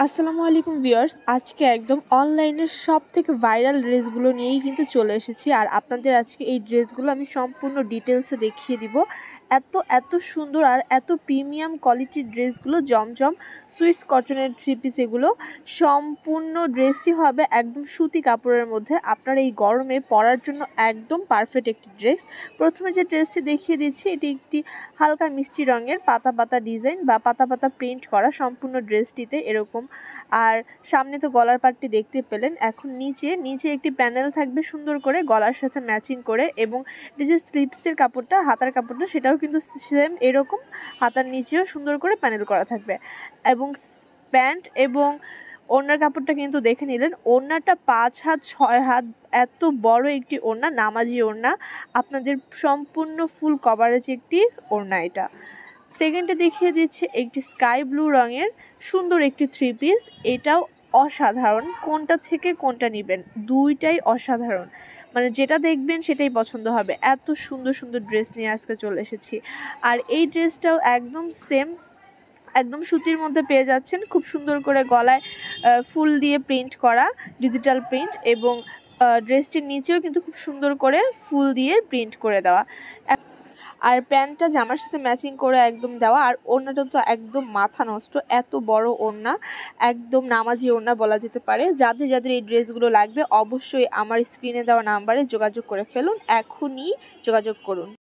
আসসালামু আলাইকুম ভিউয়ার্স, আজকে একদম অনলাইনের সবথেকে ভাইরাল ড্রেসগুলো নিয়েই কিন্তু চলে এসেছি। আর আপনাদের আজকে এই ড্রেসগুলো আমি সম্পূর্ণ ডিটেলসে দেখিয়ে দিব। এত সুন্দর আর এত প্রিমিয়াম কোয়ালিটির ড্রেসগুলো, জমজম সুইস কটনের থ্রি পিস। এগুলো সম্পূর্ণ ড্রেসটি হবে একদম সুতি কাপড়ের মধ্যে। আপনার এই গরমে পরার জন্য একদম পারফেক্ট একটি ড্রেস। প্রথমে যে ড্রেসটি দেখিয়ে দিচ্ছি, এটি একটি হালকা মিষ্টি রঙের পাতা পাতা ডিজাইন বা পাতা পাতা প্রিন্ট করা সম্পূর্ণ ড্রেসটিতে এরকম। আর সামনে তো গলার পাটটি দেখতে পেলেন। এখন নিচে একটি প্যানেল থাকবে সুন্দর করে গলার সাথে ম্যাচিং করে, এবং এই যে স্লিপসের কাপড়টা, হাতার কাপড়টা, সেটাও কিন্তু সেম এরকম হাতার নিচেও সুন্দর করে প্যানেল করা থাকবে। এবং প্যান্ট এবং ওড়নার কাপড়টা কিন্তু দেখে নিলেন। ওড়নাটা 5 হাত 6 হাত, এত বড় একটি ওড়না, নামাজি ওড়না, আপনাদের সম্পূর্ণ ফুল কভারেজ একটি ওড়না এটা। সেকেন্ডে দেখিয়ে দিচ্ছে একটি স্কাই ব্লু রঙের সুন্দর একটি থ্রি পিস। এটাও অসাধারণ, কোনটা থেকে কোনটা নেবেন, দুইটাই অসাধারণ, মানে যেটা দেখবেন সেটাই পছন্দ হবে। এত সুন্দর সুন্দর ড্রেস নিয়ে আজকে চলে এসেছি। আর এই ড্রেসটাও একদম সেম, একদম সুতির মধ্যে পেয়ে যাচ্ছেন। খুব সুন্দর করে গলায় ফুল দিয়ে প্রিন্ট করা, ডিজিটাল প্রিন্ট, এবং ড্রেসটির নিচেও কিন্তু খুব সুন্দর করে ফুল দিয়ে প্রিন্ট করে দেওয়া। আর প্যান্টটা জামার সাথে ম্যাচিং করে একদম দেওয়া। আর ওড়নাটা তো একদম মাথা নষ্ট, এত বড় ওড়না, একদম নামাজি ওড়না বলা যেতে পারে। যাদের এই ড্রেসগুলো লাগবে অবশ্যই আমার স্ক্রিনে দেওয়া নাম্বারে যোগাযোগ করে ফেলুন, এখনই যোগাযোগ করুন।